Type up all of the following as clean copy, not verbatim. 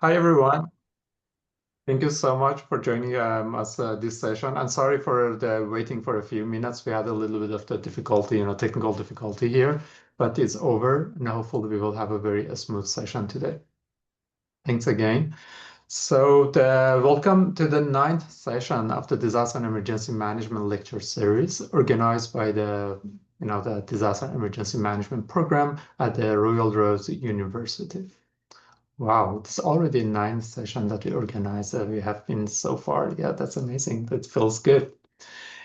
Hi, everyone. Thank you so much for joining us this session. I'm sorry for the waiting for a few minutes. We had a little bit of the difficulty, technical difficulty here, but it's over. And hopefully we will have a very smooth session today. Thanks again. So welcome to the 9th session of the Disaster and Emergency Management Lecture Series organized by the Disaster and Emergency Management Program at the Royal Roads University. Wow, it's already 9th session that we organize. We have been so far. Yeah, that's amazing. That feels good.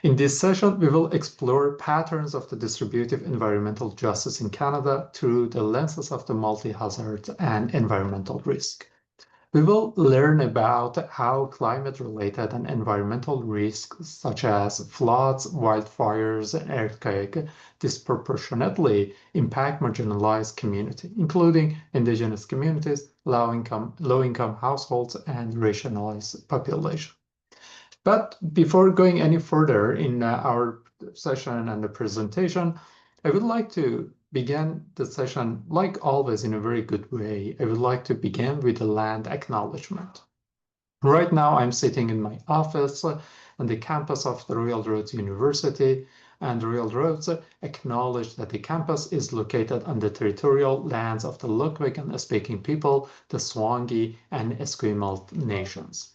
In this session, we will explore patterns of the distributive environmental justice in Canada through the lenses of the multi-hazard and environmental risk. We will learn about how climate-related and environmental risks, such as floods, wildfires, and earthquake, disproportionately impact marginalized communities, including Indigenous communities, low-income households, and racialized population. But before going any further in our session and the presentation, I would like to begin the session, like always, in a very good way. I would like to begin with the land acknowledgement. Right now, I'm sitting in my office on the campus of the Royal Roads University, and Royal Roads acknowledge that the campus is located on the territorial lands of the Lukwigan-speaking people, the Swangi and Esquimalt nations.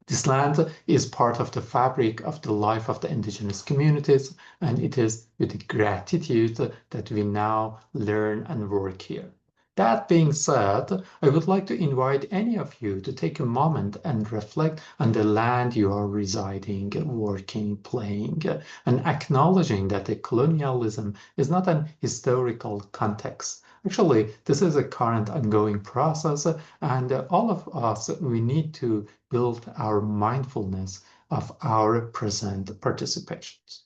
This land is part of the fabric of the life of the Indigenous communities, and it is with gratitude that we now learn and work here. That being said, I would like to invite any of you to take a moment and reflect on the land you are residing, working, playing, and acknowledging that the colonialism is not an historical context. Actually, this is a current ongoing process, and all of us, we need to build our mindfulness of our present participations.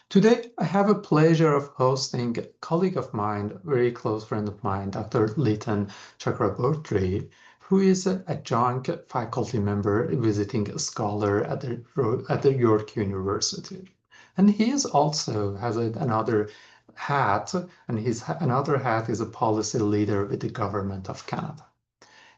Today, I have a pleasure of hosting a colleague of mine, a very close friend of mine, Dr. Liton Chakraborty, who is an adjunct faculty member, visiting scholar at the York University. And he is also has another hat, and his another hat is a policy leader with the Government of Canada.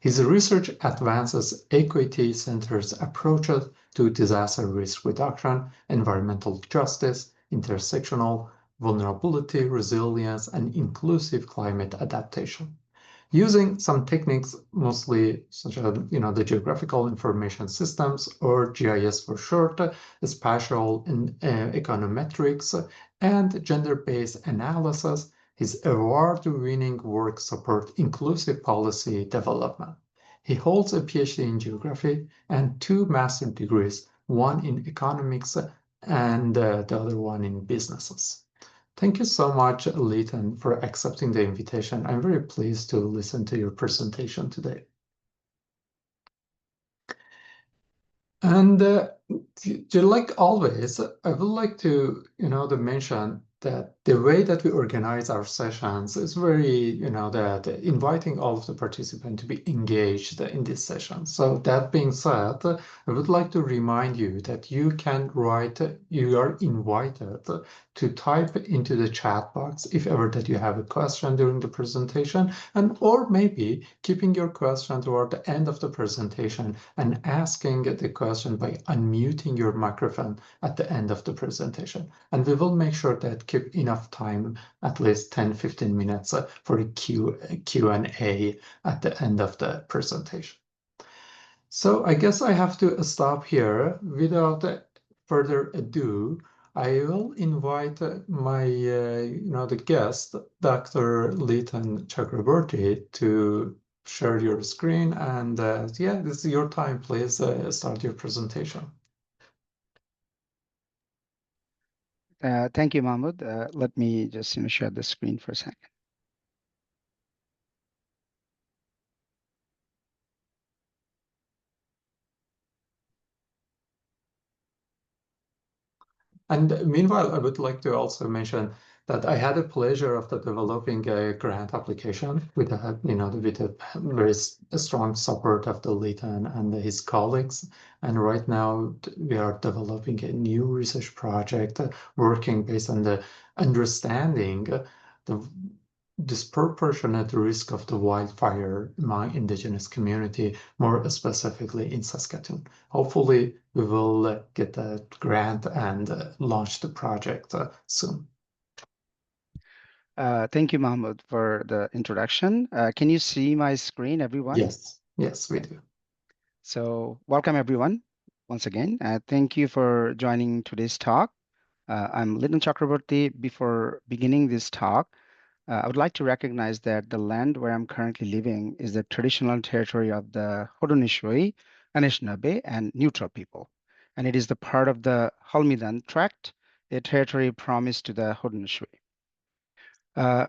His research advances equity-centered approaches to disaster risk reduction, environmental justice, intersectional vulnerability, resilience, and inclusive climate adaptation. Using some techniques, mostly such as the geographical information systems, or GIS for short, spatial econometrics, and gender-based analysis, his award-winning work supports inclusive policy development. He holds a PhD in geography and 2 master's degrees, one in economics and the other one in businesses. Thank you so much, Liton, for accepting the invitation. I'm very pleased to listen to your presentation today. And like always, I would like to, to mention that the way that we organize our sessions is very, that inviting all of the participants to be engaged in this session. So that being said, I would like to remind you that you are invited to type into the chat box if ever that you have a question during the presentation, or maybe keeping your question toward the end of the presentation and asking the question by unmuting your microphone at the end of the presentation. And we will make sure that keep enough time, at least 10-15 minutes for a Q&A at the end of the presentation. So I guess I have to stop here. Without further ado, I will invite my, the guest, Dr. Liton Chakraborty, to share your screen. And yeah, this is your time. Please start your presentation. Thank you, Mahmoud. Let me just share the screen for a second. And meanwhile, I would like to also mention that I had a pleasure of developing a grant application with a very strong support of the Liton and his colleagues. And right now we are developing a new research project working based on the understanding disproportionate risk of the wildfire among Indigenous community, more specifically in Saskatoon. Hopefully, we will get a grant and launch the project soon. Thank you, Mahmoud, for the introduction. Can you see my screen, everyone? Yes, yes, we do. So welcome, everyone, once again. Thank you for joining today's talk. I'm Liton Chakraborty. Before beginning this talk, I would like to recognize that the land where I'm currently living is the traditional territory of the Haudenosaunee, Anishinaabe, and Neutral people. And it is the part of the Halmidan Tract, a territory promised to the Haudenosaunee.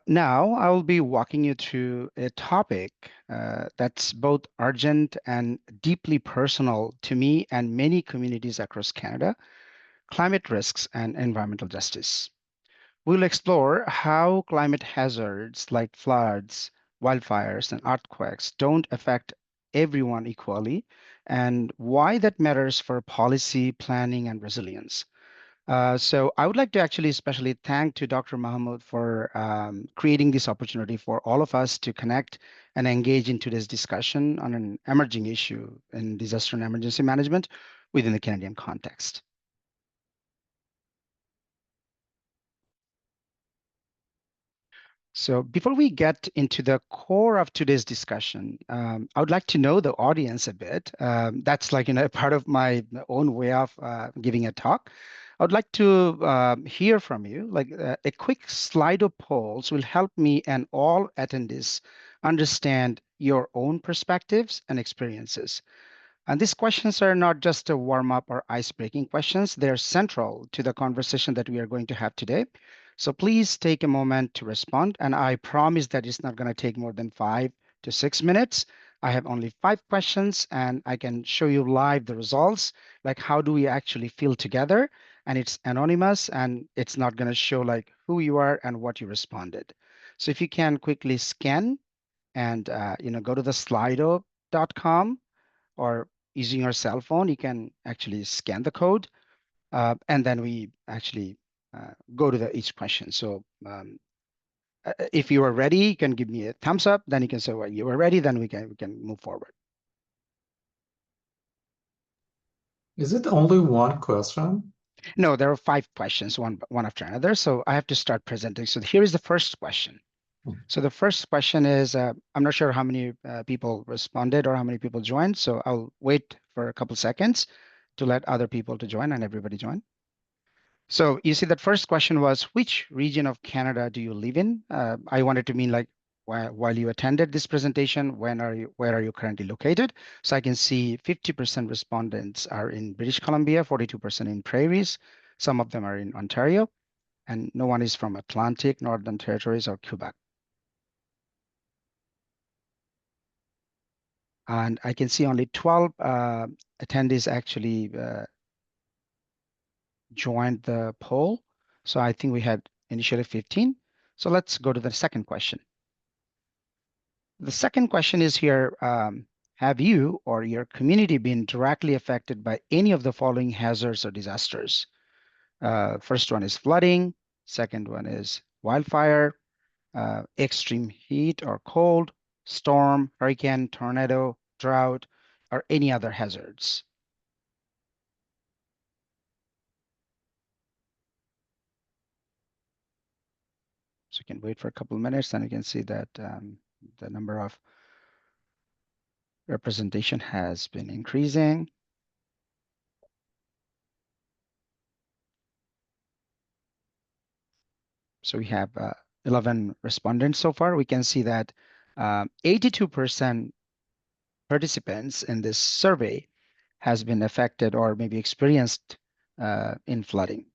Now, I will be walking you through a topic that's both urgent and deeply personal to me and many communities across Canada: climate risks and environmental justice. We'll explore how climate hazards like floods, wildfires, and earthquakes don't affect everyone equally, and why that matters for policy, planning, and resilience. So I would like to actually especially thank to Dr. Mahmoud for creating this opportunity for all of us to connect and engage in today's discussion on an emerging issue in disaster and emergency management within the Canadian context. So before we get into the core of today's discussion, I would like to know the audience a bit. That's like, part of my own way of giving a talk. I would like to hear from you. Like a quick Slido polls will help me and all attendees understand your own perspectives and experiences. And these questions are not just a warm-up or ice-breaking questions. They're central to the conversation that we are going to have today. So please take a moment to respond. And I promise that it's not going to take more than 5 to 6 minutes. I have only 5 questions, and I can show you live the results, like how do we actually feel together. And it's anonymous, and it's not going to show like who you are and what you responded. So if you can quickly scan and go to the slido.com, or using your cell phone, you can actually scan the code, and then we actually go to each question. So if you are ready, you can give me a thumbs up. Then you can say, well, you are ready. Then we can move forward. Is it only one question? No, there are 5 questions, one after another. So I have to start presenting. So here is the first question. So the first question is, I'm not sure how many people responded or how many people joined. So I'll wait for a couple seconds to let other people to join and everybody join. So you see that first question was, which region of Canada do you live in? I wanted to mean like while you attended this presentation, where are you currently located? So I can see 50% respondents are in British Columbia, 42% in Prairies. Some of them are in Ontario, and no one is from Atlantic, Northern Territories, or Quebec. And I can see only 12 attendees actually joined the poll. So I think we had initially 15. So let's go to the second question. The second question is here, have you or your community been directly affected by any of the following hazards or disasters? First one is flooding. Second one is wildfire, extreme heat or cold, storm, hurricane, tornado, drought, or any other hazards. So you can wait for a couple of minutes, and you can see that the number of representation has been increasing. So we have 11 respondents so far. We can see that 82% participants in this survey has been affected or maybe experienced in flooding.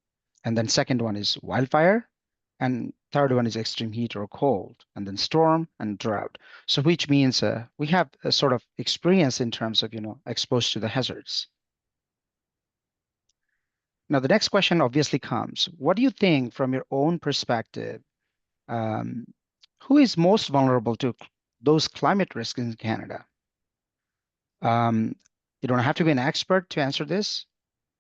And then second one is wildfire. And third one is extreme heat or cold, and then storm and drought. So which means we have a sort of experience in terms of, exposed to the hazards. Now, the next question obviously comes, what do you think from your own perspective, um, who is most vulnerable to those climate risks in Canada? You don't have to be an expert to answer this.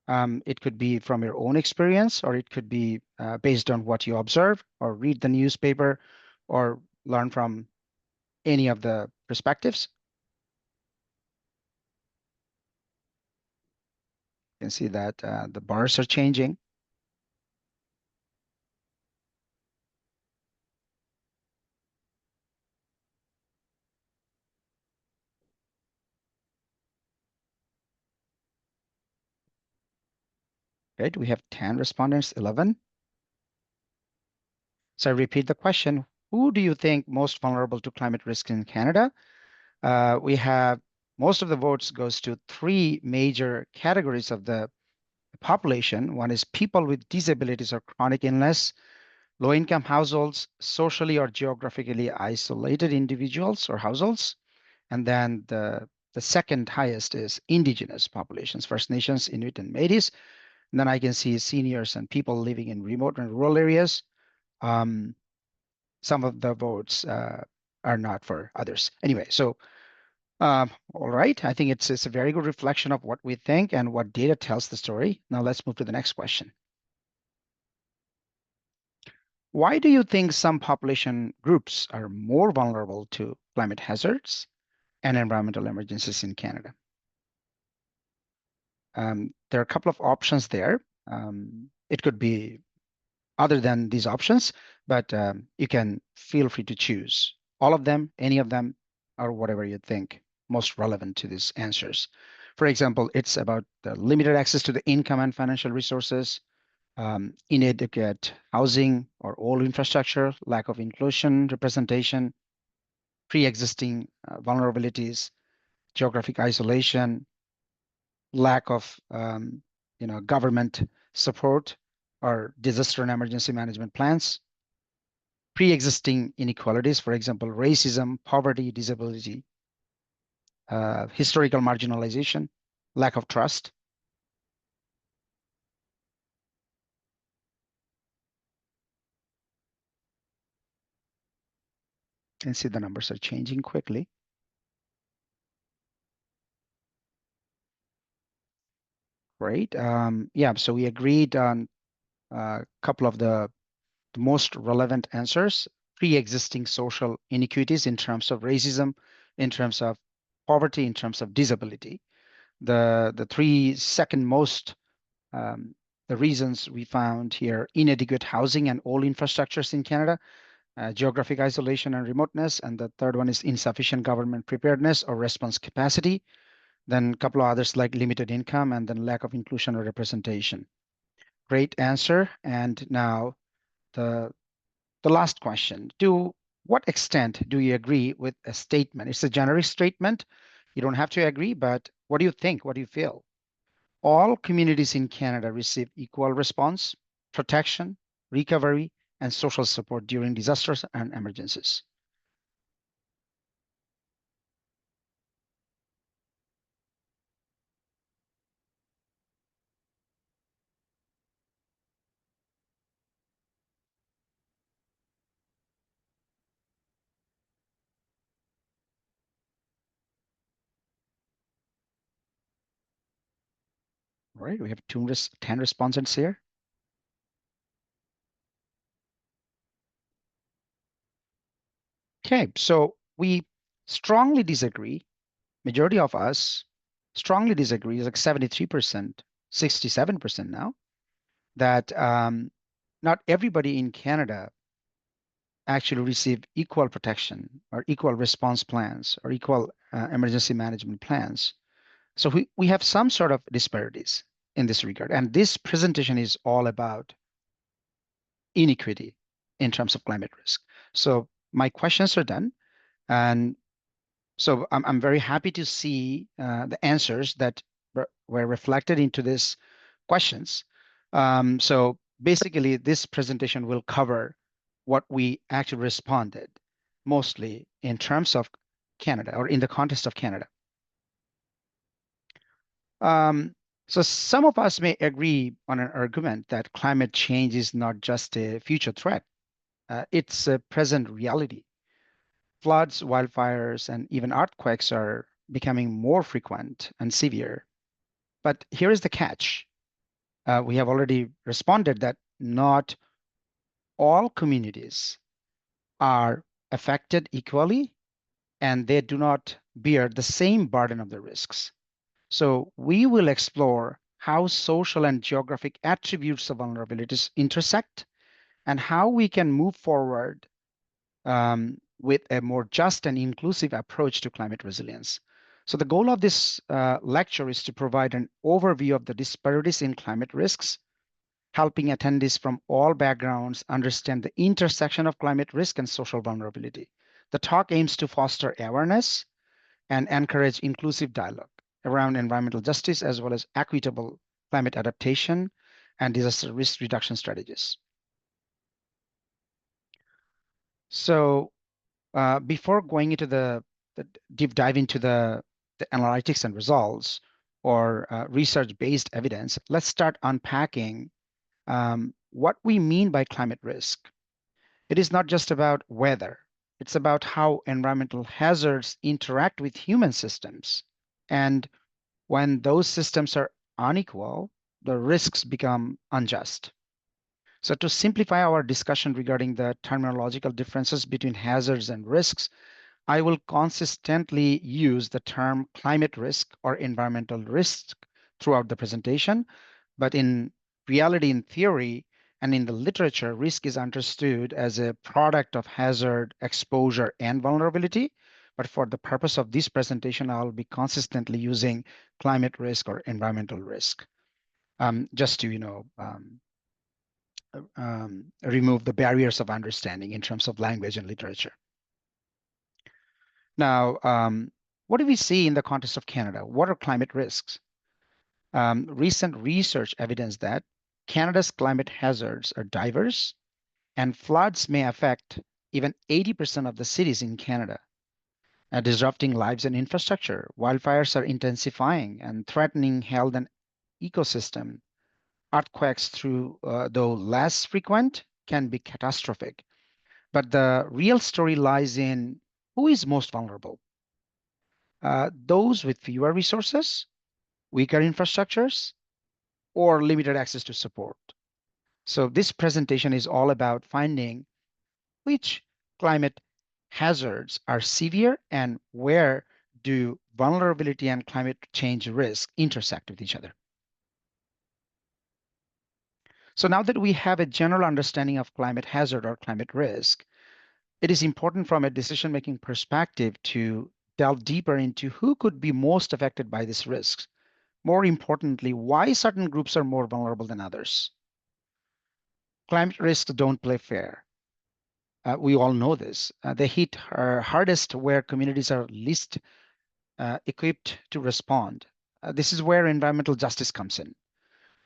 It could be from your own experience, or it could be based on what you observe or read the newspaper, or learn from any of the perspectives? You can see that the bars are changing. Right, we have 10 respondents, 11. So I repeat the question, who do you think most vulnerable to climate risk in Canada? We have most of the votes goes to three major categories of the population. One is people with disabilities or chronic illness, low-income households, socially or geographically isolated individuals or households. And then the second highest is Indigenous populations, First Nations, Inuit, and Métis. And then I can see seniors and people living in remote and rural areas. Some of the votes are not for others. Anyway, so all right, I think it's a very good reflection of what we think and what data tells the story. Now let's move to the next question. Why do you think some population groups are more vulnerable to climate hazards and environmental emergencies in Canada? There are a couple of options there. It could be other than these options, but you can feel free to choose all of them, any of them, or whatever you think most relevant to these answers. For example, it's about the limited access to the income and financial resources, inadequate housing or old infrastructure, lack of inclusion, representation, pre-existing vulnerabilities, geographic isolation, lack of government support or disaster and emergency management plans, pre-existing inequalities, for example, racism, poverty, disability, historical marginalization, lack of trust. You can see the numbers are changing quickly. Great. Yeah, so we agreed on a couple of the most relevant answers, pre-existing social inequities in terms of racism, in terms of poverty, in terms of disability. The three second most, the reasons we found here, inadequate housing and old infrastructures in Canada, geographic isolation and remoteness, and the third one is insufficient government preparedness or response capacity. Then a couple of others like limited income and then lack of inclusion or representation. Great answer. And now the last question. To what extent do you agree with a statement? It's a generic statement. You don't have to agree, but what do you think? What do you feel? All communities in Canada receive equal response, protection, recovery, and social support during disasters and emergencies. All right, we have 10 respondents here. Okay, so we strongly disagree. Majority of us strongly disagree, like 73%, 67% now, that not everybody in Canada actually receive equal protection or equal response plans or equal emergency management plans. So we have some sort of disparities in this regard. And this presentation is all about inequity in terms of climate risk. So my questions are done. And so I'm very happy to see the answers that were reflected into these questions. So basically, this presentation will cover what we actually responded, mostly in terms of Canada or in the context of Canada. So some of us may agree on an argument that climate change is not just a future threat. It's a present reality. Floods, wildfires, and even earthquakes are becoming more frequent and severe. But here is the catch. We have already responded that not all communities are affected equally, and they do not bear the same burden of the risks. So we will explore how social and geographic attributes of vulnerabilities intersect and how we can move forward with a more just and inclusive approach to climate resilience. So the goal of this lecture is to provide an overview of the disparities in climate risks, helping attendees from all backgrounds understand the intersection of climate risk and social vulnerability. The talk aims to foster awareness and encourage inclusive dialogue around environmental justice as well as equitable climate adaptation and disaster risk reduction strategies. So before going into the deep dive into the analytics and results or research-based evidence, let's start unpacking what we mean by climate risk. It is not just about weather. It's about how environmental hazards interact with human systems. And when those systems are unequal, the risks become unjust. So to simplify our discussion regarding the terminological differences between hazards and risks, I will consistently use the term climate risk or environmental risk throughout the presentation, but in reality, in theory, and in the literature, risk is understood as a product of hazard, exposure, and vulnerability. But for the purpose of this presentation, I'll be consistently using climate risk or environmental risk, just to remove the barriers of understanding in terms of language and literature. Now, what do we see in the context of Canada? What are climate risks? Recent research evidence that Canada's climate hazards are diverse, and floods may affect even 80% of the cities in Canada, disrupting lives and infrastructure. Wildfires are intensifying and threatening health and ecosystem. Earthquakes, though less frequent, can be catastrophic. But the real story lies in who is most vulnerable. Those with fewer resources, weaker infrastructures, or limited access to support. So this presentation is all about finding which climate hazards are severe and where do vulnerability and climate change risk intersect with each other. So now that we have a general understanding of climate hazard or climate risk, it is important from a decision-making perspective to delve deeper into who could be most affected by these risks. More importantly, why certain groups are more vulnerable than others. Climate risks don't play fair. We all know this. They hit hardest where communities are least equipped to respond. This is where environmental justice comes in,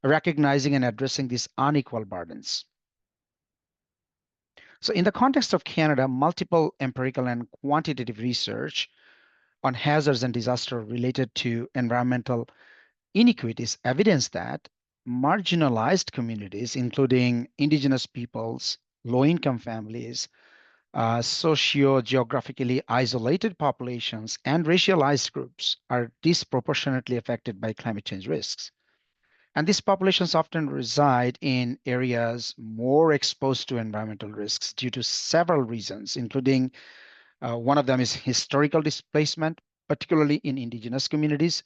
recognizing and addressing these unequal burdens. So in the context of Canada, multiple empirical and quantitative research on hazards and disaster related to environmental inequities evidence that marginalized communities, including Indigenous peoples, low-income families, socio-geographically isolated populations, and racialized groups are disproportionately affected by climate change risks. And these populations often reside in areas more exposed to environmental risks due to several reasons, including one of them is historical displacement, particularly in Indigenous communities,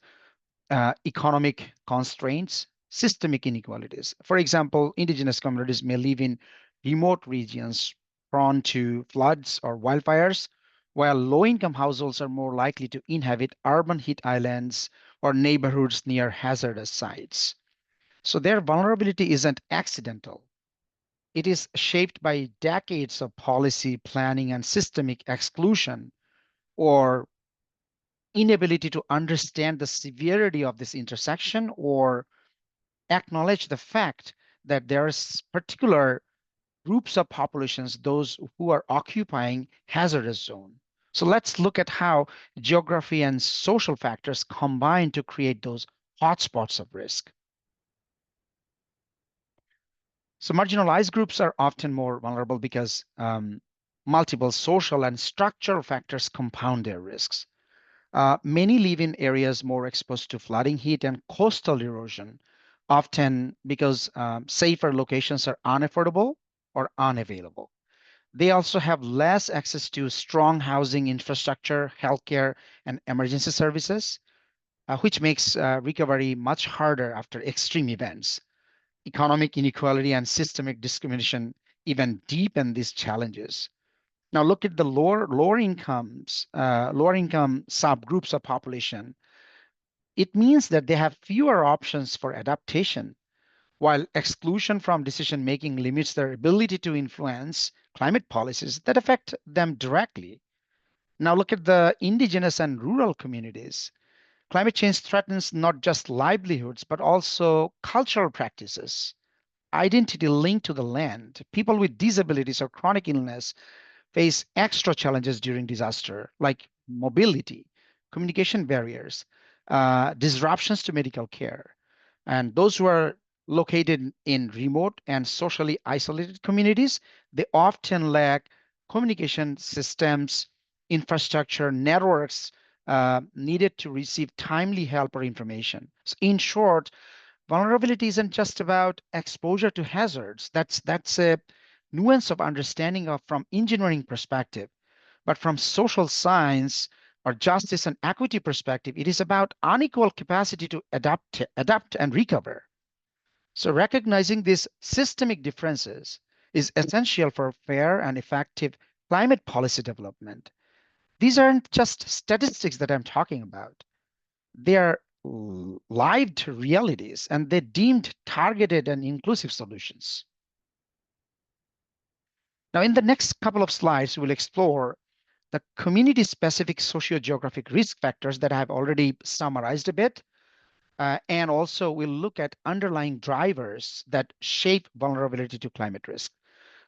economic constraints, systemic inequalities. For example, Indigenous communities may live in remote regions prone to floods or wildfires, while low-income households are more likely to inhabit urban heat islands or neighborhoods near hazardous sites. So their vulnerability isn't accidental. It is shaped by decades of policy planning and systemic exclusion or inability to understand the severity of this intersection or acknowledge the fact that there are particular groups of populations, those who are occupying hazardous zone. So let's look at how geography and social factors combine to create those hotspots of risk. So marginalized groups are often more vulnerable because multiple social and structural factors compound their risks. Many live in areas more exposed to flooding, heat, and coastal erosion, often because safer locations are unaffordable or unavailable. They also have less access to strong housing infrastructure, healthcare, and emergency services, which makes recovery much harder after extreme events. Economic inequality and systemic discrimination even deepen these challenges. Now look at the lower income subgroups of population. It means that they have fewer options for adaptation, while exclusion from decision making limits their ability to influence climate policies that affect them directly. Now look at the indigenous and rural communities. Climate change threatens not just livelihoods, but also cultural practices, identity linked to the land. People with disabilities or chronic illness face extra challenges during disaster, like mobility, communication barriers, disruptions to medical care. And those who are located in remote and socially isolated communities, they often lack communication systems, infrastructure, networks needed to receive timely help or information. So in short, vulnerability isn't just about exposure to hazards. That's a nuance of understanding of from engineering perspective, but from social science or justice and equity perspective, it is about unequal capacity to adapt and recover. So recognizing these systemic differences is essential for fair and effective climate policy development. These aren't just statistics that I'm talking about. They are lived realities and they deemed targeted and inclusive solutions. Now, in the next couple of slides, we'll explore the community-specific sociogeographic risk factors that I have already summarized a bit. And also we'll look at underlying drivers that shape vulnerability to climate risk.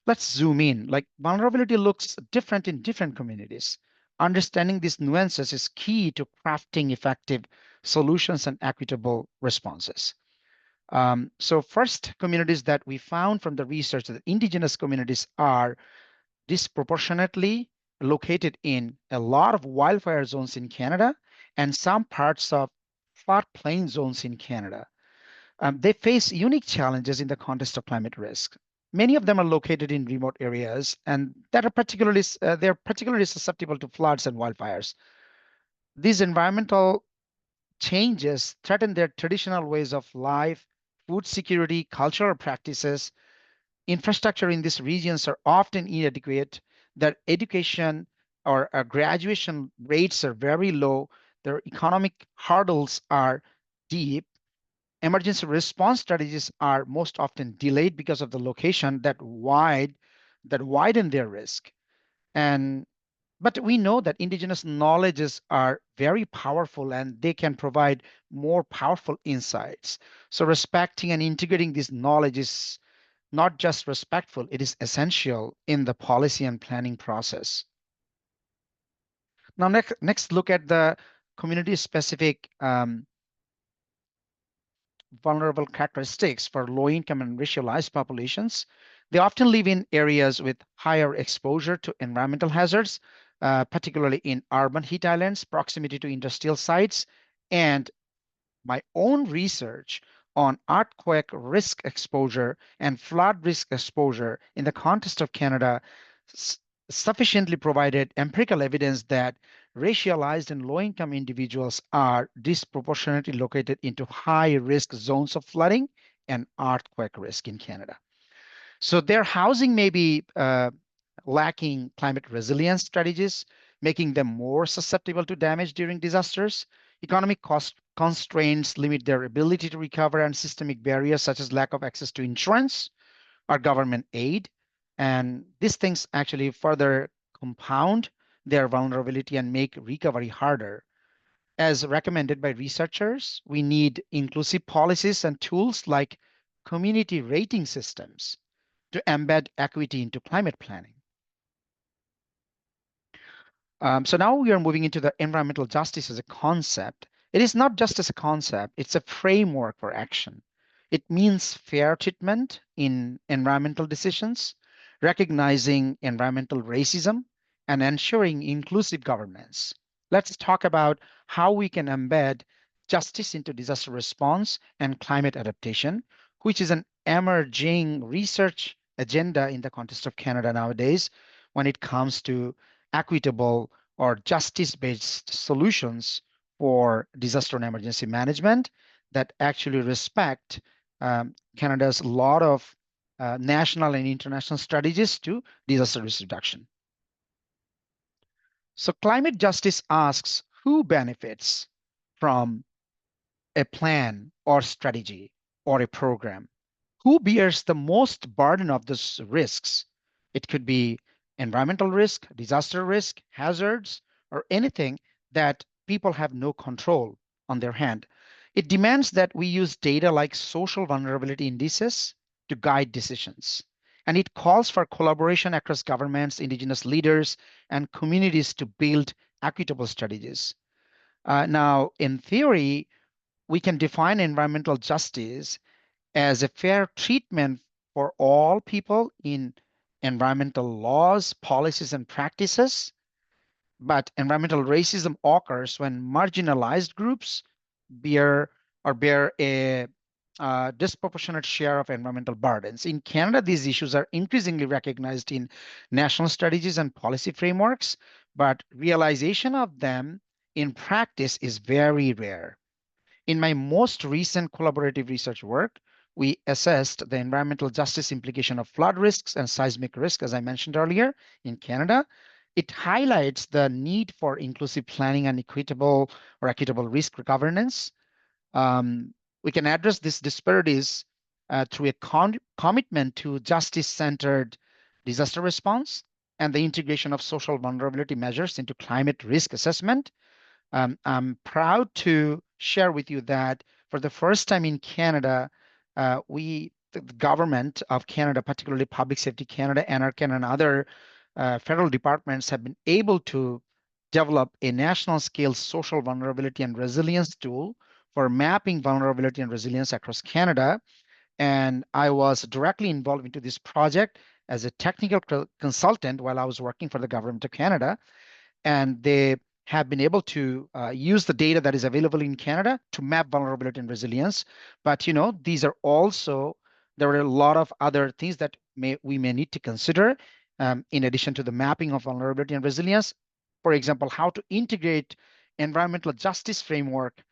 Let's zoom in. Like vulnerability looks different in different communities. Understanding these nuances is key to crafting effective solutions and equitable responses. So first, communities that we found from the research that indigenous communities are disproportionately located in a lot of wildfire zones in Canada and some parts of floodplain zones in Canada. They face unique challenges in the context of climate risk. Many of them are located in remote areas and that are they're particularly susceptible to floods and wildfires. These environmental changes threaten their traditional ways of life, food security, cultural practices. Infrastructure in these regions are often inadequate. Their education or graduation rates are very low. Their economic hurdles are deep. Emergency response strategies are most often delayed because of the location that widen their risk. And but we know that indigenous knowledges are very powerful and they can provide more powerful insights. So respecting and integrating this knowledge is not just respectful, it is essential in the policy and planning process. Now, next look at the community-specific vulnerable characteristics for low-income and racialized populations. They often live in areas with higher exposure to environmental hazards, particularly in urban heat islands, proximity to industrial sites, and my own research on earthquake risk exposure and flood risk exposure in the context of Canada sufficiently provided empirical evidence that racialized and low-income individuals are disproportionately located into high-risk zones of flooding and earthquake risk in Canada. So their housing may be lacking climate resilience strategies, making them more susceptible to damage during disasters. Economic cost constraints limit their ability to recover, and systemic barriers such as lack of access to insurance or government aid. And these things actually further compound their vulnerability and make recovery harder. As recommended by researchers, we need inclusive policies and tools like community rating systems to embed equity into climate planning. So now we are moving into the environmental justice as a concept. It is not just as a concept, it's a framework for action. It means fair treatment in environmental decisions, recognizing environmental racism, and ensuring inclusive governance. Let's talk about how we can embed justice into disaster response and climate adaptation, which is an emerging research agenda in the context of Canada nowadays. when it comes to equitable or justice-based solutions for disaster and emergency management that actually respect Canada's lot of national and international strategies to disaster risk reduction. So climate justice asks who benefits from a plan or strategy or a program? Who bears the most burden of those risks? It could be environmental risk, disaster risk, hazards, or anything that people have no control on their hand. It demands that we use data like social vulnerability indices to guide decisions. And it calls for collaboration across governments, Indigenous leaders, and communities to build equitable strategies. Now, in theory, we can define environmental justice as a fair treatment for all people in environmental laws, policies, and practices. But environmental racism occurs when marginalized groups bear a disproportionate share of environmental burdens. In Canada, these issues are increasingly recognized in national strategies and policy frameworks, but realization of them in practice is very rare. In my most recent collaborative research work, we assessed the environmental justice implication of flood risks and seismic risk, as I mentioned earlier, in Canada. It highlights the need for inclusive planning and equitable risk governance. We can address these disparities through a commitment to justice-centered disaster response and the integration of social vulnerability measures into climate risk assessment. I'm proud to share with you that for the first time in Canada, the government of Canada, particularly Public Safety Canada, NRCan, and other federal departments have been able to develop a national scale social vulnerability and resilience tool for mapping vulnerability and resilience across Canada. And I was directly involved into this project as a technical consultant while I was working for the government of Canada. And they have been able to use the data that is available in Canada to map vulnerability and resilience. But these are also, there are a lot of other things that we may need to consider in addition to the mapping of vulnerability and resilience. For example, how to integrate environmental justice framework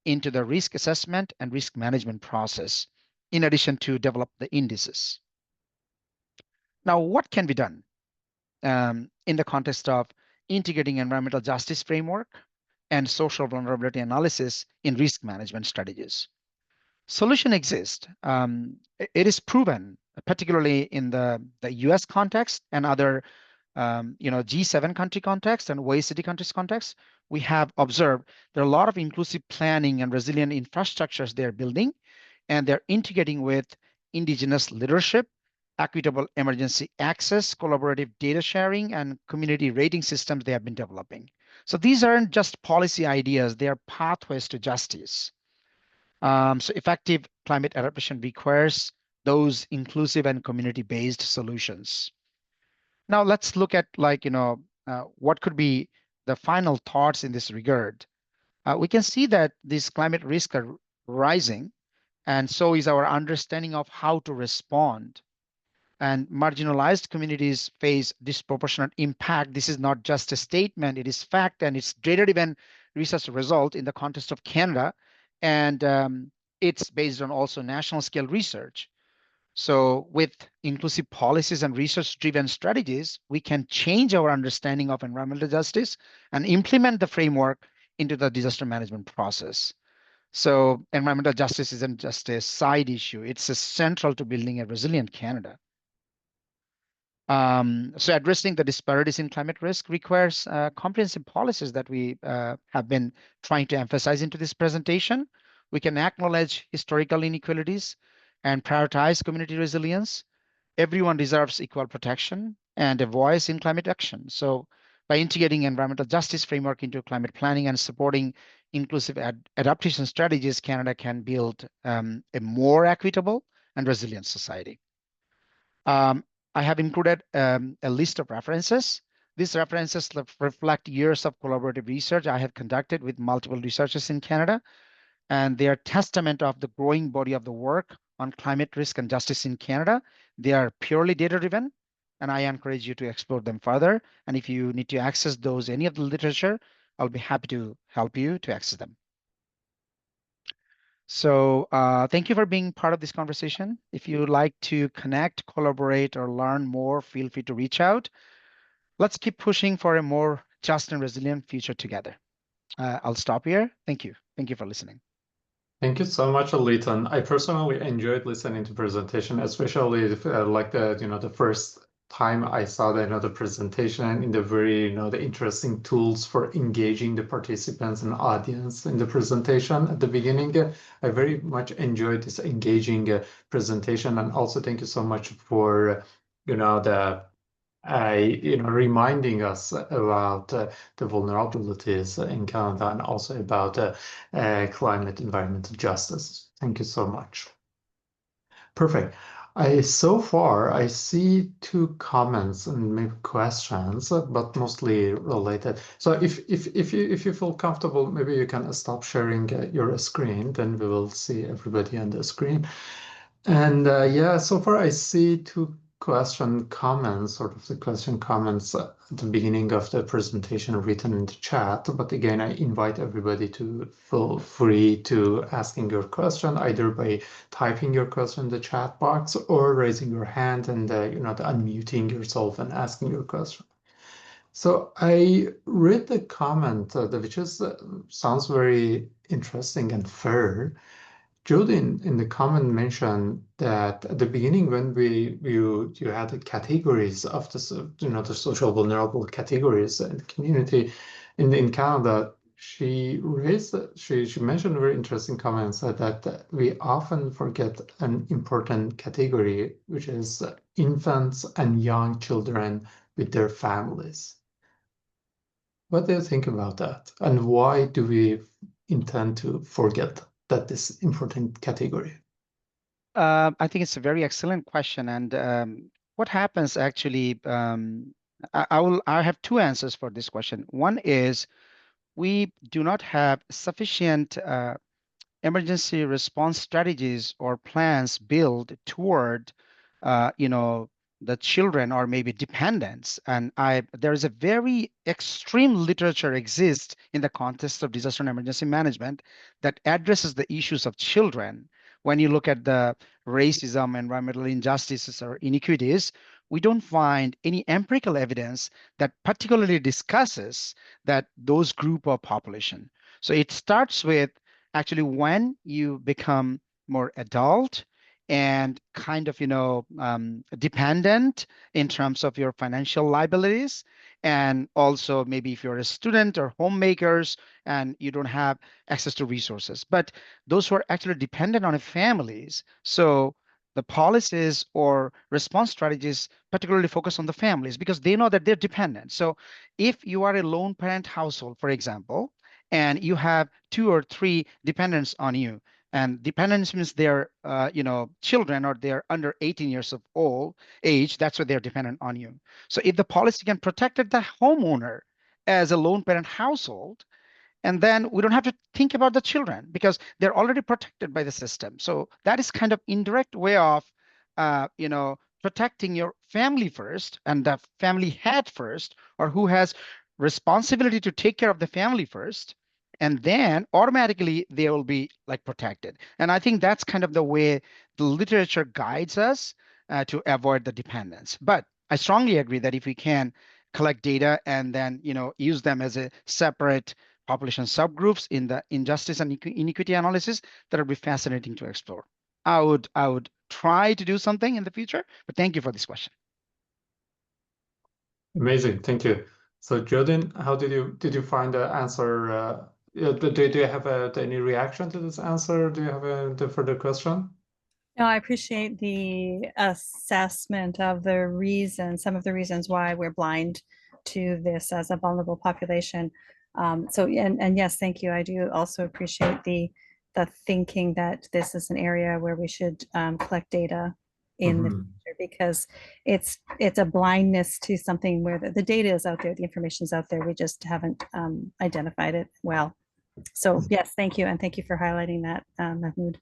into the risk assessment and risk management process, in addition to develop the indices. Now, what can be done in the context of integrating environmental justice framework and social vulnerability analysis in risk management strategies? Solution exists. It is proven, particularly in the US context and other G7 country context and OECD countries context. We have observed there are a lot of inclusive planning and resilient infrastructures they're building, and they're integrating with Indigenous leadership, equitable emergency access, collaborative data sharing, and community rating systems they have been developing. So these aren't just policy ideas, they are pathways to justice. So effective climate adaptation requires those inclusive and community-based solutions. Now let's look at what could be the final thoughts in this regard. We can see that these climate risks are rising, and so is our understanding of how to respond. And marginalized communities face disproportionate impact. This is not just a statement, it is fact, and it's data-driven research result in the context of Canada. And it's based on also national scale research. So with inclusive policies and research-driven strategies, we can change our understanding of environmental justice and implement the framework into the disaster management process. So environmental justice isn't just a side issue, it's central to building a resilient Canada. So addressing the disparities in climate risk requires comprehensive policies that we have been trying to emphasize into this presentation. We can acknowledge historical inequalities and prioritize community resilience. Everyone deserves equal protection and a voice in climate action. So by integrating environmental justice framework into climate planning and supporting inclusive adaptation strategies, Canada can build a more equitable and resilient society. I have included a list of references. These references reflect years of collaborative research I have conducted with multiple researchers in Canada, and they are testament of the growing body of the work on climate risk and justice in Canada. They are purely data-driven, and I encourage you to explore them further. And if you need to access those, any of the literature, I'll be happy to help you to access them. So thank you for being part of this conversation. If you would like to connect, collaborate, or learn more, feel free to reach out. Let's keep pushing for a more just and resilient future together. I'll stop here. Thank you. Thank you for listening. Thank you so much, Liton. I personally enjoyed listening to presentation, especially if, like the first time I saw the presentation in the very the interesting tools for engaging the participants and audience in the presentation at the beginning. I very much enjoyed this engaging presentation, and also thank you so much for the reminding us about the vulnerabilities in Canada and also about climate environmental justice. Thank you so much. Perfect. So far I see two comments and maybe questions, but mostly related. So if you feel comfortable, maybe you can stop sharing your screen, then we will see everybody on the screen. And yeah, so far I see two comments, sort of the question comments at the beginning of the presentation written in the chat. But again, I invite everybody to feel free to asking your question either by typing your question in the chat box or raising your hand and unmuting yourself and asking your question. So I read the comment, which is sounds very interesting and fair. Jude in the comment mentioned that at the beginning when you had the categories of the social vulnerable categories in the community in Canada, she mentioned very interesting comments that we often forget an important category, which is infants and young children with their families. What do you think about that? And why do we intend to forget that this important category? I think it's a very excellent question. And what happens actually, I have two answers for this question. One is we do not have sufficient emergency response strategies or plans built toward, the children or maybe dependents. And there is a very extreme literature exists in the context of disaster and emergency management that addresses the issues of children. When you look at the racism, environmental injustices, or inequities, we don't find any empirical evidence that particularly discusses that those group of population. So it starts with actually when you become more adult and kind of dependent in terms of your financial liabilities, and also maybe if you're a student or homemakers and you don't have access to resources, but those who are actually dependent on families. So the policies or response strategies particularly focus on the families because they know that they're dependent. So if you are a lone parent household, for example, and you have 2 or 3 dependents on you, and dependents means they're children or they're under 18 years of age, that's why they're dependent on you. So if the policy can protect the homeowner as a lone parent household, and then we don't have to think about the children because they're already protected by the system. So that is kind of indirect way of protecting your family first, and the family head first, or who has responsibility to take care of the family first, and then automatically they will be like protected. And I think that's kind of the way the literature guides us to avoid the dependence. But I strongly agree that if we can collect data and then use them as a separate population subgroups in the injustice and inequity analysis, that would be fascinating to explore. I would try to do something in the future, but thank you for this question. Amazing, thank you. So Jordan, how did you find the answer? Do you have any reaction to this answer? Do you have a further question? No, I appreciate the assessment of some of the reasons why we're blind to this as a vulnerable population. And yes, thank you. I do also appreciate the thinking that this is an area where we should collect data in the future, because it's a blindness to something where the data is out there, the information is out there, we just haven't identified it well. So yes, thank you, and thank you for highlighting that, Mahmoud.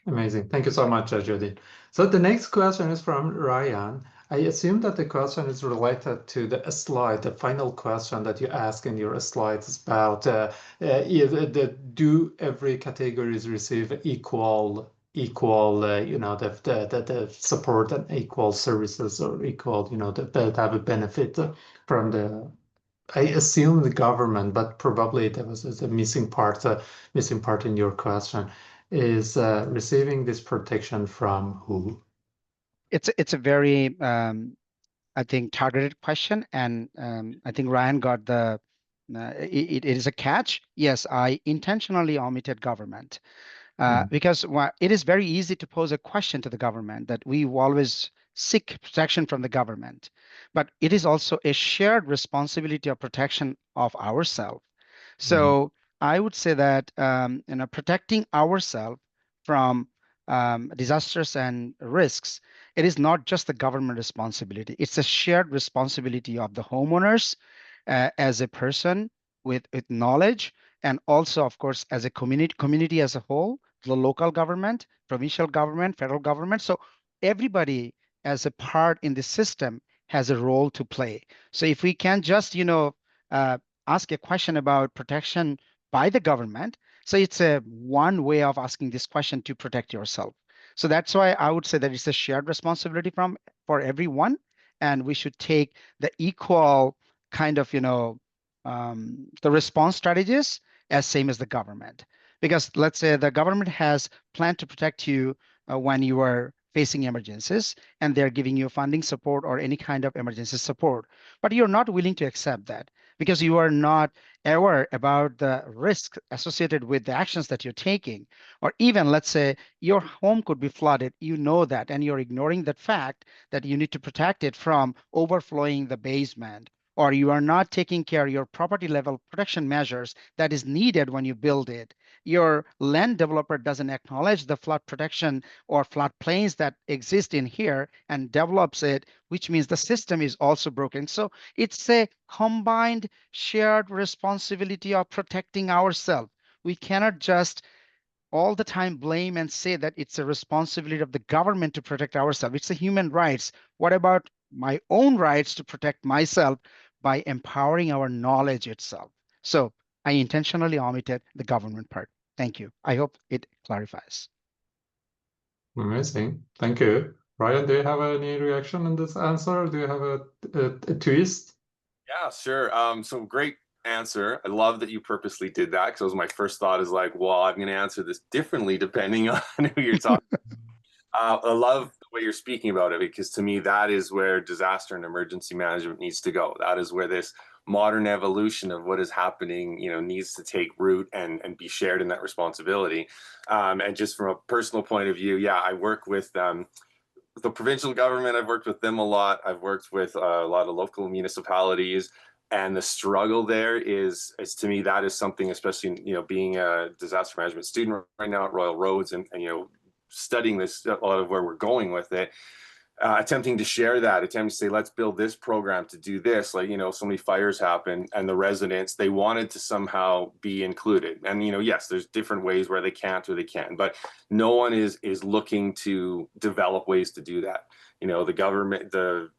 Amazing. Thank you so much, Jody. So the next question is from Ryan. I assume that the question is related to the slide, the final question that you ask in your slides about do every categories receive equal the support and equal services or equal that have a benefit from the. I assume the government, but probably there was a missing part in your question is receiving this protection from who? It's a very I think targeted question, and I think Ryan got the it is a catch. Yes, I intentionally omitted government because it is very easy to pose a question to the government that we always seek protection from the government, but it is also a shared responsibility of protection of ourselves. So I would say that protecting ourselves from disasters and risks, it is not just the government responsibility. It's a shared responsibility of the homeowners as a person with knowledge, and also, of course, as a community as a whole, the local government, provincial government, federal government. So everybody as a part in the system has a role to play. So if we can just, ask a question about protection by the government, so it's a one way of asking this question to protect yourself. So that's why I would say that it's a shared responsibility for everyone, and we should take the equal kind of, the response strategies as same as the government. Because let's say the government has planned to protect you when you are facing emergencies, and they're giving you funding support or any kind of emergency support, but you're not willing to accept that because you are not aware about the risk associated with the actions that you're taking. Or even, let's say, your home could be flooded, you know that, and you're ignoring that fact that you need to protect it from overflowing the basement, or you are not taking care of your property level protection measures that is needed when you build it. Your land developer doesn't acknowledge the flood protection or flood plains that exist in here and develops it, which means the system is also broken. So it's a combined shared responsibility of protecting ourselves. We cannot just all the time blame and say that it's a responsibility of the government to protect ourselves. It's a human rights. What about my own rights to protect myself by empowering our knowledge itself? So I intentionally omitted the government part. Thank you. I hope it clarifies. Amazing. Thank you. Ryan, do you have any reaction on this answer? Do you have a twist? Yeah, sure. So great answer. I love that you purposely did that because it was my first thought is like, well, I'm going to answer this differently depending on who you're talking. I love the way you're speaking about it because to me, that is where disaster and emergency management needs to go. That is where this modern evolution of what is happening, needs to take root and be shared in that responsibility. And just from a personal point of view, yeah, I work with the provincial government. I've worked with them a lot. I've worked with a lot of local municipalities, and the struggle there is to me, that is something, especially, being a disaster management student right now at Royal Roads and studying this, a lot of where we're going with it, attempting to share that, attempting to say, let's build this program to do this. Like, so many fires happen and the residents, they wanted to somehow be included. And, yes, there's different ways where they can't or they can, but no one is looking to develop ways to do that. The government, the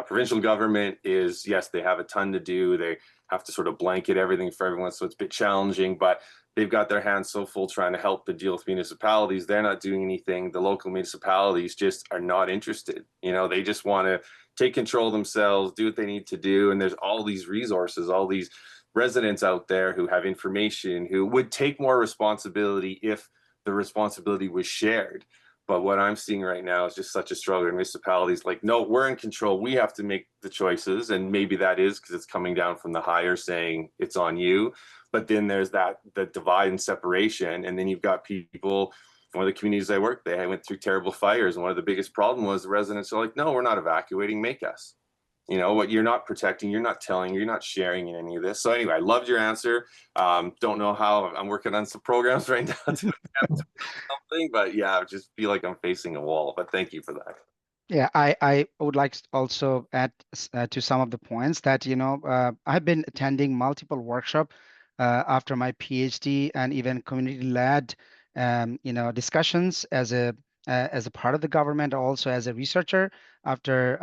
provincial government is, yes, they have a ton to do. They have to sort of blanket everything for everyone. So it's a bit challenging, but they've got their hands so full trying to help and deal with municipalities. They're not doing anything. The local municipalities just are not interested. They just want to take control of themselves, do what they need to do. And there's all these resources, all these residents out there who have information, who would take more responsibility if the responsibility was shared. But what I'm seeing right now is just such a struggle in municipalities. Like, no, we're in control. We have to make the choices. And maybe that is because it's coming down from the higher saying it's on you. But then there's the divide and separation. And then you've got people, one of the communities I worked, they went through terrible fires. And one of the biggest problems was the residents are like, no, we're not evacuating, make us. What you're not protecting, you're not telling, you're not sharing in any of this. So anyway, I loved your answer. Don't know how. I'm working on some programs right now to attempt to build something, but yeah, I just feel like I'm facing a wall. But thank you for that. Yeah, I would like to also add to some of the points that, I've been attending multiple workshops after my PhD and even community-led, discussions as a as a part of the government, also as a researcher. After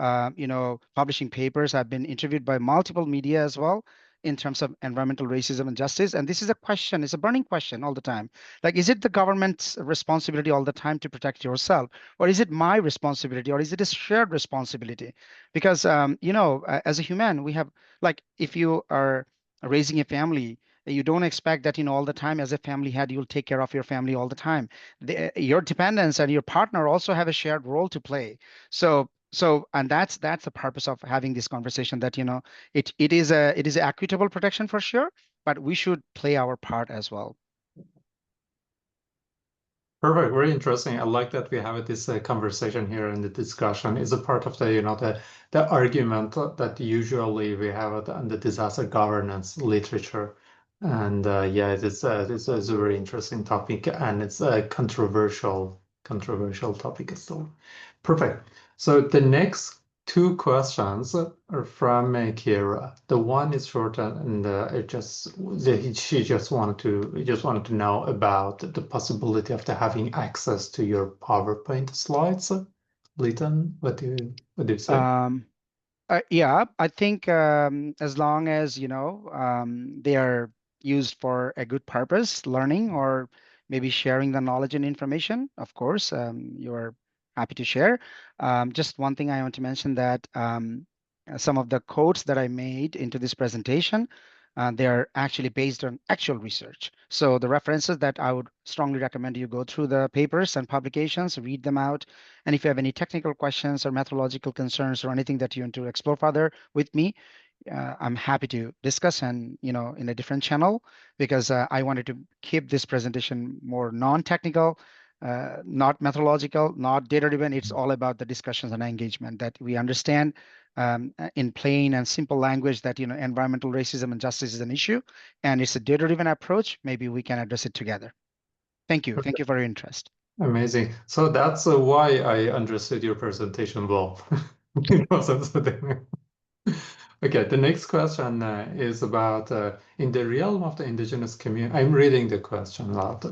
publishing papers, I've been interviewed by multiple media as well in terms of environmental racism and justice. And this is a question, it's a burning question all the time. Like, is it the government's responsibility all the time to protect yourself? Or is it my responsibility? Or is it a shared responsibility? Because, as a human, we have, like, if you are raising a family, you don't expect that, all the time as a family head, you'll take care of your family all the time. Your dependents and your partner also have a shared role to play. And that's the purpose of having this conversation, that it is equitable protection for sure, but we should play our part as well. Perfect. Very interesting. I like that we have this conversation here in the discussion. Is a part of the argument that usually we have on the disaster governance literature. And yeah, it's a very interesting topic, and it's a controversial topic as well. Perfect. So the next two questions are from Kira. The one is short, and she just wanted to know about the possibility of having access to your PowerPoint slides. Liton, what do you say? Yeah, I think as long as they are used for a good purpose, learning or maybe sharing the knowledge and information, of course, you're happy to share. Just one thing I want to mention, that some of the quotes that I made into this presentation, they are actually based on actual research. So the references that I would strongly recommend you go through the papers and publications, read them out. And if you have any technical questions or methodological concerns or anything that you want to explore further with me, I'm happy to discuss, and in a different channel, because I wanted to keep this presentation more non-technical, not methodological, not data-driven. It's all about the discussions and engagement, that we understand in plain and simple language that environmental racism and justice is an issue, and it's a data-driven approach. Maybe we can address it together. Thank you. Thank you for your interest. Amazing. So that's why I understood your presentation well. It wasn't something. Okay, the next question is about in the realm of the indigenous community. I'm reading the question out.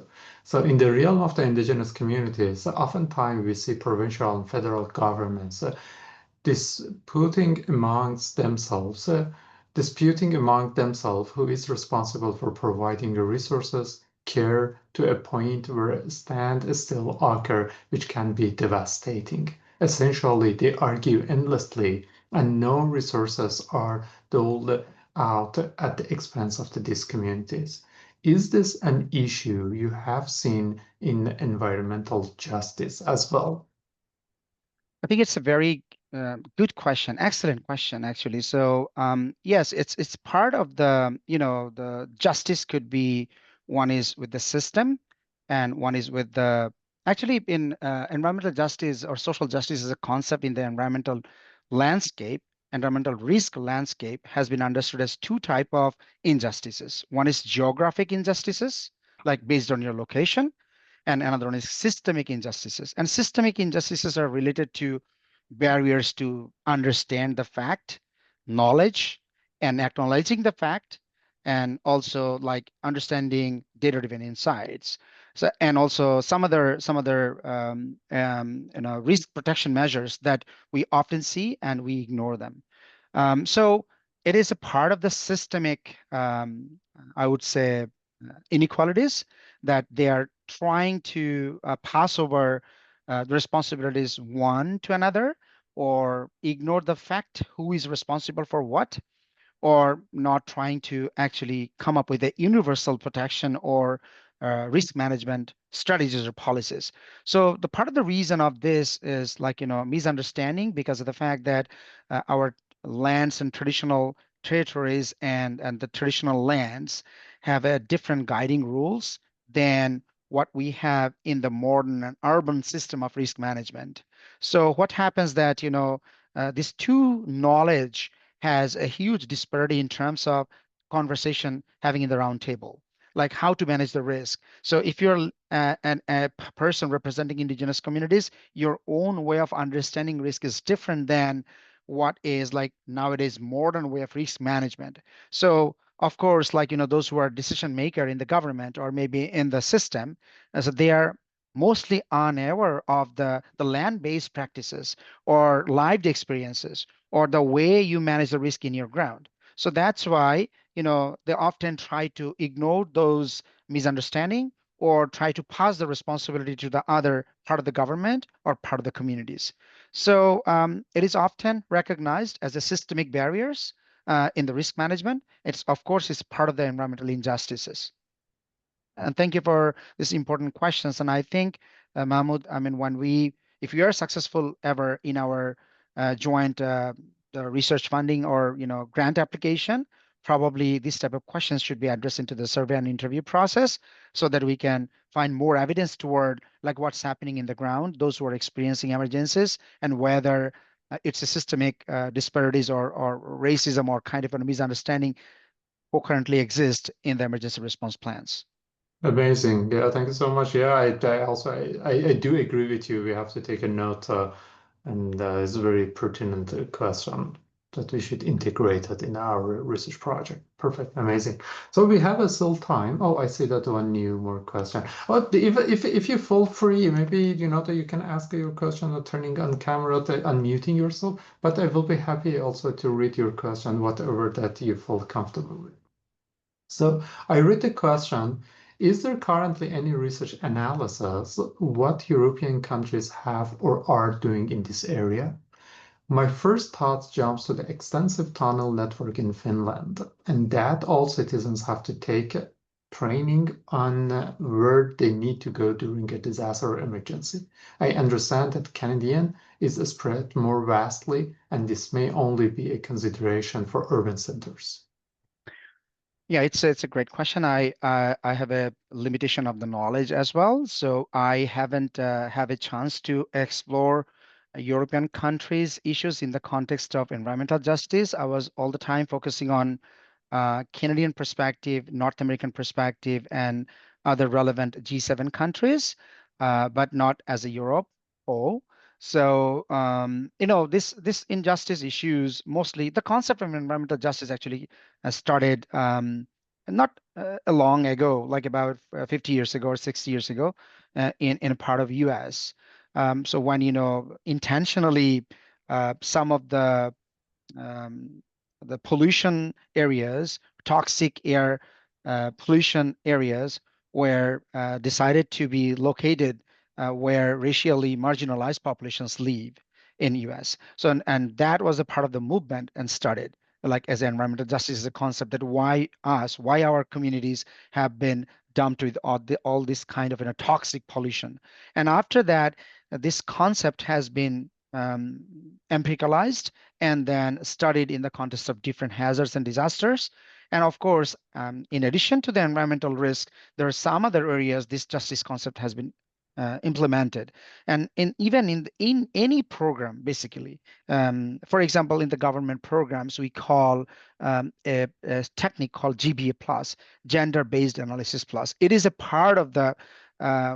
So, in the realm of the indigenous communities, oftentimes we see provincial and federal governments disputing amongst themselves who is responsible for providing the resources, care, to a point where a standstill occur, which can be devastating. Essentially, they argue endlessly, and no resources are doled out at the expense of these communities. Is this an issue you have seen in environmental justice as well? I think it's a very good question, excellent question, actually. So yes, it's part of the justice could be, one is with the system, and one is with the, actually in environmental justice or social justice is a concept in the environmental landscape. Environmental risk landscape has been understood as two type of injustices. One is geographic injustices, like based on your location, and another one is systemic injustices. And systemic injustices are related to barriers to understand the fact, knowledge, and acknowledging the fact, and also like understanding data-driven insights. So, and also some other risk protection measures that we often see and we ignore them. So it is a part of the systemic, I would say, inequalities, that they are trying to pass over the responsibilities one to another, or ignore the fact who is responsible for what, or not trying to actually come up with a universal protection or risk management strategies or policies. So the part of the reason of this is like, misunderstanding, because of the fact that our lands and traditional territories and the traditional lands have a different guiding rules than what we have in the modern and urban system of risk management. So what happens that, these two knowledge has a huge disparity in terms of conversation having in the round table, like how to manage the risk. So if you're a person representing indigenous communities, your own way of understanding risk is different than what is like nowadays modern way of risk management. So of course, like, those who are decision maker in the government or maybe in the system, so they are mostly unaware of the land-based practices or lived experiences or the way you manage the risk in your ground. So that's why, they often try to ignore those misunderstanding or try to pass the responsibility to the other part of the government or part of the communities. So it is often recognized as a systemic barriers in the risk management. It's, of course, it's part of the environmental injustices. And thank you for these important questions. And I think, Mahmoud, I mean, if we are successful ever in our joint the research funding or grant application, probably this type of questions should be addressed into the survey and interview process, so that we can find more evidence toward like what's happening in the ground, those who are experiencing emergencies, and whether it's a systemic disparities or racism or kind of a misunderstanding who currently exist in the emergency response plans. Amazing. Yeah, thank you so much. Yeah, I also I do agree with you. We have to take a note, and it's a very pertinent question that we should integrate it in our research project. Perfect. Amazing. So we have a still time. Oh, I see that one new more question. Oh, if you feel free, maybe that you can ask your question or turning on camera, unmuting yourself. But I will be happy also to read your question, whatever that you feel comfortable with. So I read the question, is there currently any research analysis what European countries have or are doing in this area? My first thought jumps to the extensive tunnel network in Finland, and that all citizens have to take training on where they need to go during a disaster or emergency. I understand that Canadian is spread more vastly, and this may only be a consideration for urban centers. Yeah, it's a great question. I have a limitation of the knowledge as well, so I haven't have a chance to explore European countries' issues in the context of environmental justice. I was all the time focusing on Canadian perspective, North American perspective, and other relevant G7 countries, but not as a Europe whole. So this injustice issues, mostly the concept of environmental justice actually started not long ago, like about 50 years ago or 60 years ago, in a part of US. So when intentionally some of the pollution areas, toxic air pollution areas were decided to be located where racially marginalized populations live in US. So, and that was a part of the movement and started like as environmental justice is a concept that why our communities have been dumped with all this kind of toxic pollution. And after that, this concept has been empiricalized and then studied in the context of different hazards and disasters. And of course, in addition to the environmental risk, there are some other areas this justice concept has been implemented. And even in any program, basically, for example, in the government programs, we call a technique called GBA plus, gender-based analysis plus. It is a part of the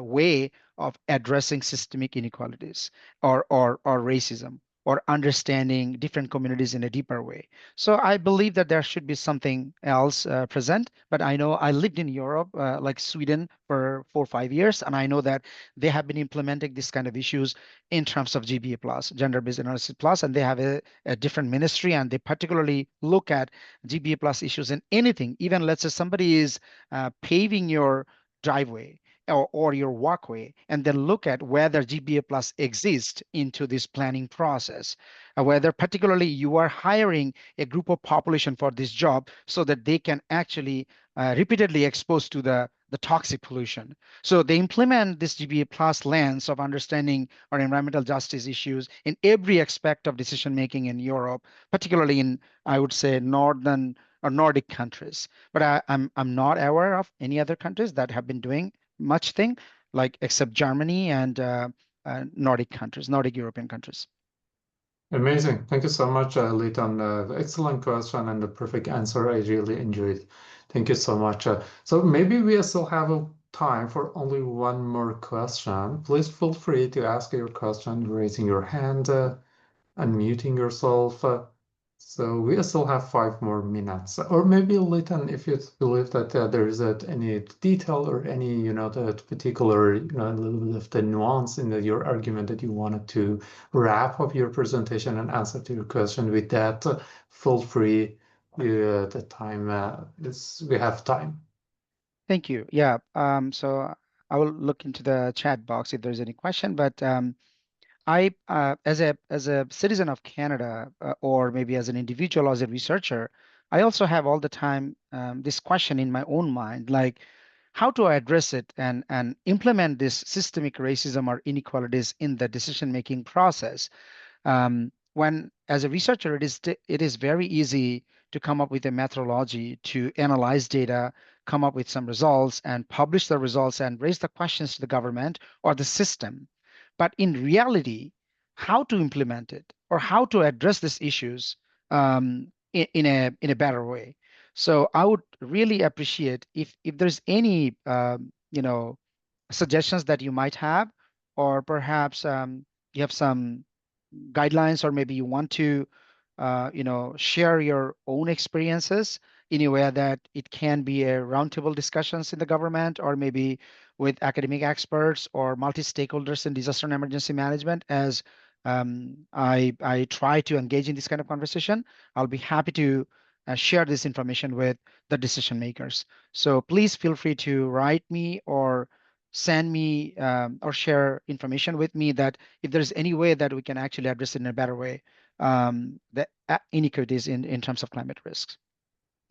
way of addressing systemic inequalities or racism, or understanding different communities in a deeper way. So I believe that there should be something else present, but I know I lived in Europe, like Sweden for 4 or 5 years, and I know that they have been implementing this kind of issues in terms of GBA plus, gender-based analysis plus, and they have a different ministry, and they particularly look at GBA plus issues in anything. Even let's say somebody is paving your driveway or your walkway, and then look at whether GBA plus exists into this planning process, whether particularly you are hiring a group of population for this job so that they can actually repeatedly expose to the toxic pollution. So they implement this GBA plus lens of understanding our environmental justice issues in every aspect of decision making in Europe, particularly in, I would say, northern or Nordic countries. But I'm not aware of any other countries that have been doing much thing, like except Germany and Nordic countries, Nordic European countries. Amazing. Thank you so much, Liton. Excellent question and the perfect answer. I really enjoyed. Thank you so much. So maybe we still have a time for only one more question. Please feel free to ask your question, raising your hand, unmuting yourself. So we still have 5 more minutes, or maybe Liton, if you believe that there is any detail or any, that particular, a little bit of the nuance in your argument that you wanted to wrap up your presentation and answer to your question. With that, feel free. The time we have time. Thank you. Yeah. So I will look into the chat box if there's any question, but I, as a citizen of Canada, or maybe as an individual, as a researcher, I also have all the time this question in my own mind, like how to address it and implement this systemic racism or inequalities in the decision-making process. When, as a researcher, it is very easy to come up with a methodology to analyze data, come up with some results, and publish the results and raise the questions to the government or the system. But in reality, how to implement it or how to address these issues in a better way. So I would really appreciate if there's any suggestions that you might have, or perhaps you have some guidelines, or maybe you want to share your own experiences in a way that it can be a roundtable discussions in the government, or maybe with academic experts or multi-stakeholders in disaster and emergency management. As I try to engage in this kind of conversation, I'll be happy to share this information with the decision makers. So please feel free to write me or send me or share information with me that if there's any way that we can actually address it in a better way, the inequities in terms of climate risks.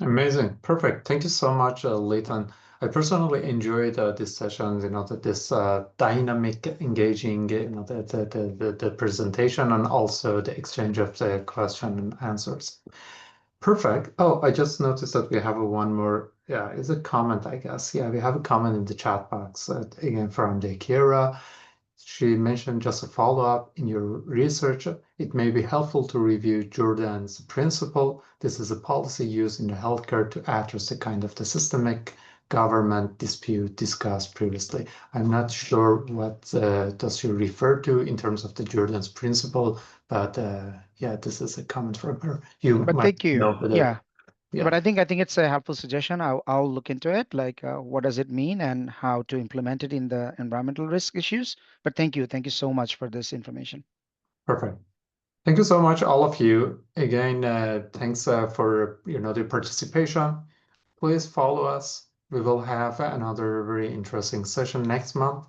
Amazing. Perfect. Thank you so much, Liton. I personally enjoyed this session, this dynamic, engaging, the presentation and also the exchange of the question and answers. Perfect. Oh, I just noticed that we have one more. Yeah, it's a comment, I guess. Yeah, we have a comment in the chat box again from the Kira. She mentioned, just a follow-up, in your research, it may be helpful to review Jordan's principle. This is a policy used in the healthcare to address the kind of the systemic government dispute discussed previously. I'm not sure what does she refer to in terms of the Jordan's principle, but yeah, this is a comment from her. But thank you. Know better. Yeah. Yeah. But I think it's a helpful suggestion. I'll look into it, like what does it mean and how to implement it in the environmental risk issues. But thank you so much for this information. Perfect. Thank you so much, all of you. Again, thanks for the participation. Please follow us. We will have another very interesting session next month,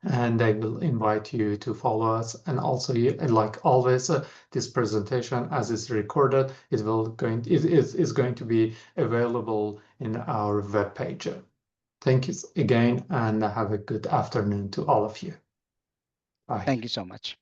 and I will invite you to follow us. And also, like always, this presentation, as it's recorded, it is going to be available in our webpage. Thank you again, and have a good afternoon to all of you. Bye. Thank you so much.